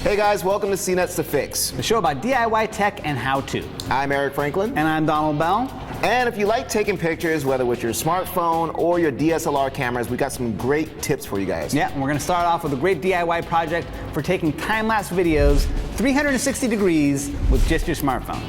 Hey guys, welcome to CNET's The Fix, the show about DIY tech and how-to. I'm Eric Franklin. And I'm Donald Bell. And if you like taking pictures, whether with your smartphone or your DSLR cameras, we got some great tips for you guys. Yeah, and we're going to start off with a great DIY project for taking time-lapse videos 360 degrees with just your smartphone.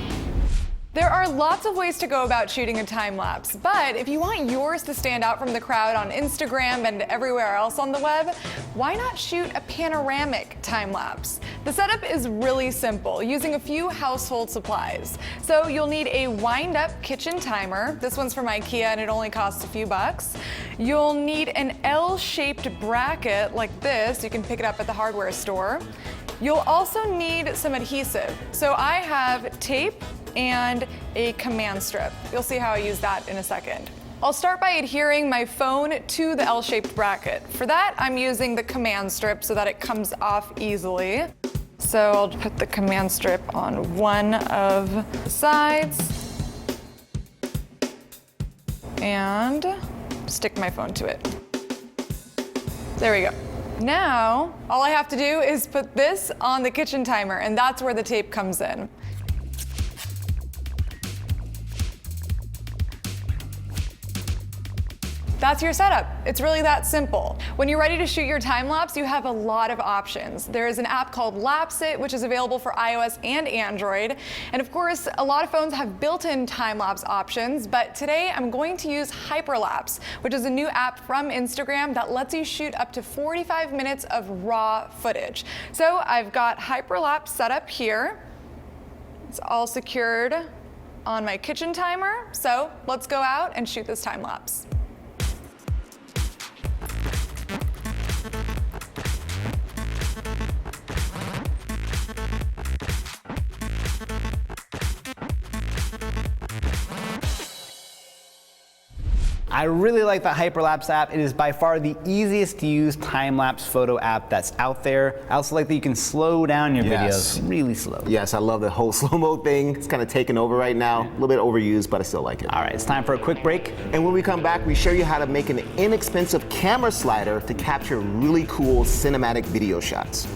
There are lots of ways to go about shooting a time-lapse, but if you want yours to stand out from the crowd on Instagram and everywhere else on the web, why not shoot a panoramic time-lapse? The setup is really simple, using a few household supplies. So you'll need a wind-up kitchen timer. This one's from IKEA and it only costs a few bucks. You'll need an L-shaped bracket like this. You can pick it up at the hardware store. You'll also need some adhesive. So I have tape and a command strip. You'll see how I use that in a second. I'll start by adhering my phone to the L-shaped bracket. For that, I'm using the command strip so that it comes off easily. So I'll put the command strip on one of the sides and stick my phone to it. There we go. Now, all I have to do is put this on the kitchen timer, and that's where the tape comes in. That's your setup. It's really that simple. When you're ready to shoot your time lapse, you have a lot of options. There is an app called Lapsit, which is available for iOS and Android. And of course, a lot of phones have built-in time lapse options, but today I'm going to use Hyperlapse, which is a new app from Instagram that lets you shoot up to 45 minutes of raw footage. So I've got Hyperlapse set up here. It's all secured on my kitchen timer. So let's go out and shoot this time lapse. I really like the Hyperlapse app. It is by far the easiest to use time-lapse photo app that's out there. I also like that you can slow down your videos really slow. Yes, I love the whole slow-mo thing. It's kind of taken over right now. A little bit overused, but I still like it. All right, it's time for a quick break. And when we come back, we show you how to make an inexpensive camera slider to capture really cool cinematic video shots.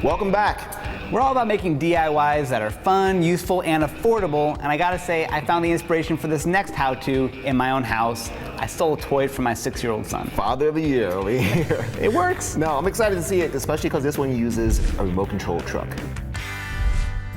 Welcome back. We're all about making DIYs that are fun, useful, and affordable, and I gotta say, I found the inspiration for this next how-to in my own house. I stole a toy from my 6-year-old son. Father of the year over here. It works. No, I'm excited to see it, especially because this one uses a remote control truck.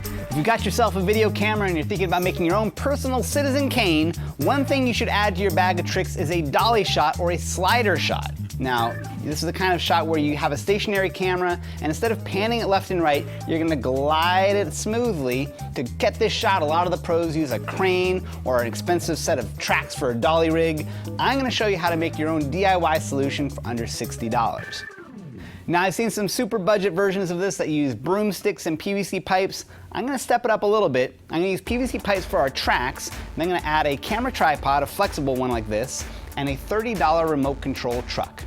If you got yourself a video camera and you're thinking about making your own personal Citizen Kane, one thing you should add to your bag of tricks is a dolly shot or a slider shot. Now, this is the kind of shot where you have a stationary camera, and instead of panning it left and right, you're gonna glide it smoothly. To get this shot, a lot of the pros use a crane or an expensive set of tracks for a dolly rig. I'm gonna show you how to make your own DIY solution for under $60. Now, I've seen some super budget versions of this that use broomsticks and PVC pipes. I'm gonna step it up a little bit. I'm gonna use PVC pipes for our tracks, and I'm gonna add a camera tripod, a flexible one like this, and a $30 remote control truck.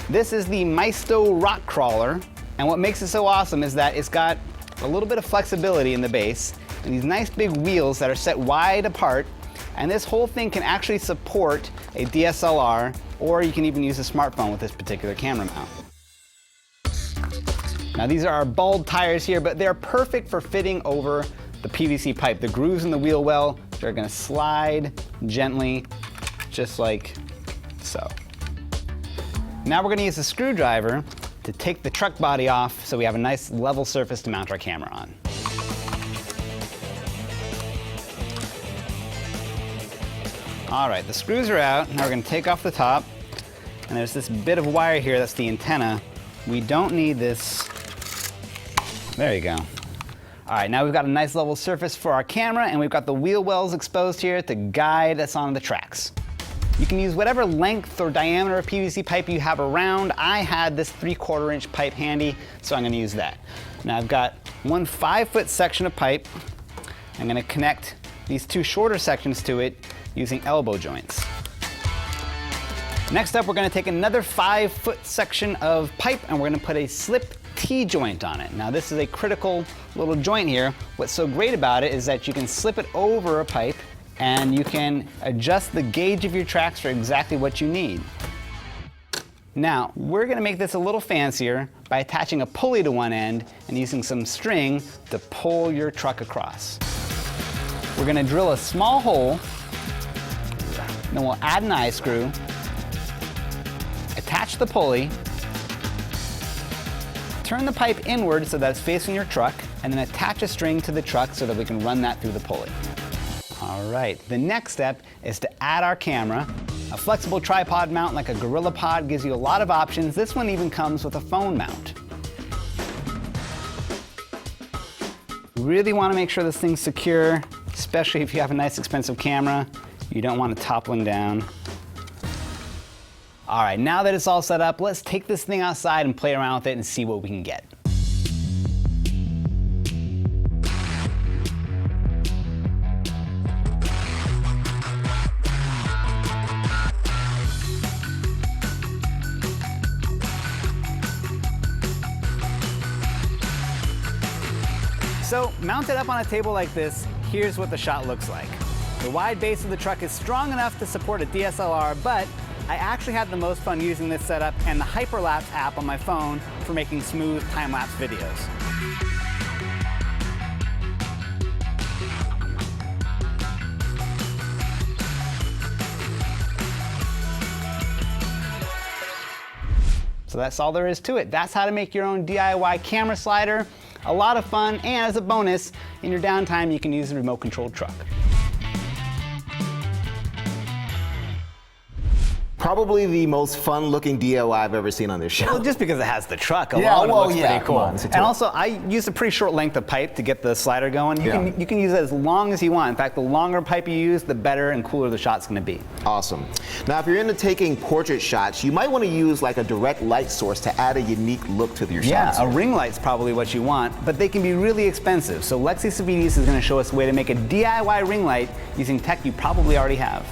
This is the Maisto Rock Crawler, and what makes it so awesome is that it's got a little bit of flexibility in the base, and these nice big wheels that are set wide apart, and this whole thing can actually support a DSLR, or you can even use a smartphone with this particular camera mount. Now, these are our bald tires here, but they're perfect for fitting over the PVC pipe. The grooves in the wheel well, they're gonna slide gently, just like so. Now we're gonna use a screwdriver to take the truck body off so we have a nice level surface to mount our camera on. All right, the screws are out. Now we're gonna take off the top, and there's this bit of wire here, that's the antenna. We don't need this. There you go. All right, now we've got a nice level surface for our camera, and we've got the wheel wells exposed here to guide us on the tracks. You can use whatever length or diameter of PVC pipe you have around. I had this 3/4 inch pipe handy, so I'm gonna use that. Now I've got one 5-foot section of pipe. I'm gonna connect these two shorter sections to it using elbow joints. Next up, we're gonna take another 5-foot section of pipe and we're gonna put a slip T-joint on it. Now this is a critical little joint here. What's so great about it is that you can slip it over a pipe and you can adjust the gauge of your tracks for exactly what you need. Now, we're gonna make this a little fancier by attaching a pulley to one end and using some string to pull your truck across. We're gonna drill a small hole, then we'll add an eye screw, attach the pulley, turn the pipe inward so that it's facing your truck, and then attach a string to the truck so that we can run that through the pulley. All right, the next step is to add our camera. A flexible tripod mount like a GorillaPod gives you a lot of options. This one even comes with a phone mount. You really want to make sure this thing's secure, especially if you have a nice expensive camera. You don't want it toppling down. All right, now that it's all set up, let's take this thing outside and play around with it and see what we can get. So, mounted up on a table like this, here's what the shot looks like. The wide base of the truck is strong enough to support a DSLR, but I actually had the most fun using this setup and the Hyperlapse app on my phone for making smooth time-lapse videos. So that's all there is to it. That's how to make your own DIY camera slider. A lot of fun, and as a bonus, in your downtime you can use a remote-controlled truck. Probably the most fun-looking DIY I've ever seen on this show. Well, just because it has the truck alone, Yeah, well, it looks yeah, pretty cool. come on, it's a And tool. also, I used a pretty short length of pipe to get the slider going. You can use it as long as you want. In fact, the longer pipe you use, the better and cooler the shot's going to be. Awesome. Now, if you're into taking portrait shots, you might want to use like a direct light source to add a unique look to your shots. Yeah, a ring light's probably what you want, but they can be really expensive. So Lexi Savides is going to show us a way to make a DIY ring light using tech you probably already have.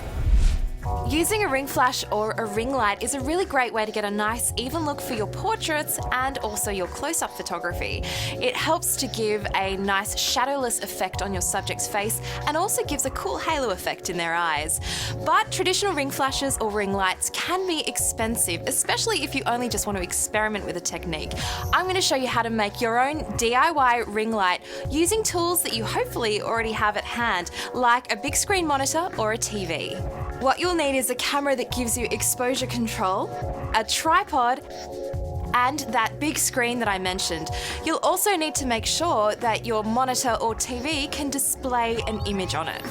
Using a ring flash or a ring light is a really great way to get a nice even look for your portraits and also your close-up photography. It helps to give a nice shadowless effect on your subject's face and also gives a cool halo effect in their eyes. But traditional ring flashes or ring lights can be expensive, especially if you only just want to experiment with a technique. I'm going to show you how to make your own DIY ring light using tools that you hopefully already have at hand, like a big screen monitor or a TV. What you'll need is a camera that gives you exposure control, a tripod, and that big screen that I mentioned. You'll also need to make sure that your monitor or TV can display an image on it.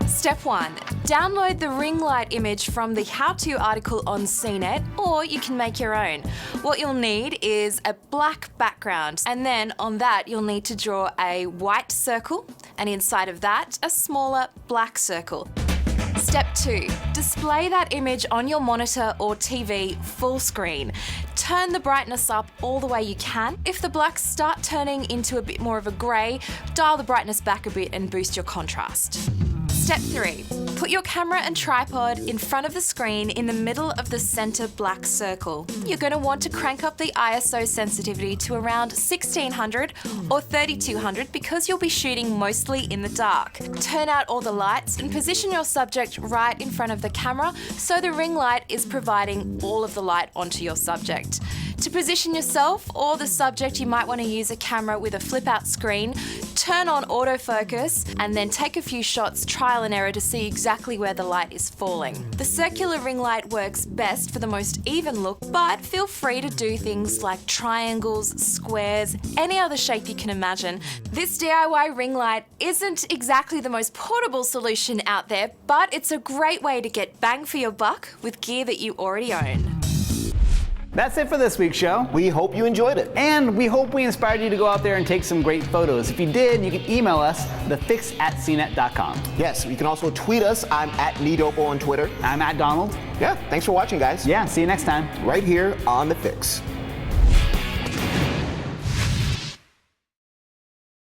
Step 1. Download the ring light image from the how-to article on CNET, or you can make your own. What you'll need is a black background, and then on that you'll need to draw a white circle, and inside of that, a smaller black circle. Step 2. Display that image on your monitor or TV full screen. Turn the brightness up all the way you can. If the blacks start turning into a bit more of a grey, dial the brightness back a bit and boost your contrast. Step 3. Put your camera and tripod in front of the screen in the middle of the center black circle. You're going to want to crank up the ISO sensitivity to around 1600 or 3200 because you'll be shooting mostly in the dark. Turn out all the lights and position your subject right in front of the camera so the ring light is providing all of the light onto your subject. To position yourself or the subject, you might want to use a camera with a flip-out screen, turn on autofocus, and then take a few shots, trial and error, to see exactly where the light is falling. The circular ring light works best for the most even look, but feel free to do things like triangles, squares, any other shape you can imagine. This DIY ring light isn't exactly the most portable solution out there, but it's a great way to get bang for your buck with gear that you already own. That's it for this week's show. We hope you enjoyed it. And we hope we inspired you to go out there and take some great photos. If you did, you can email us, thefix@cnet.com. Yes, you can also tweet us. I'm at Nidopo on Twitter. I'm at Donald. Yeah, thanks for watching, guys. Yeah, see you next time. Right here on The Fix.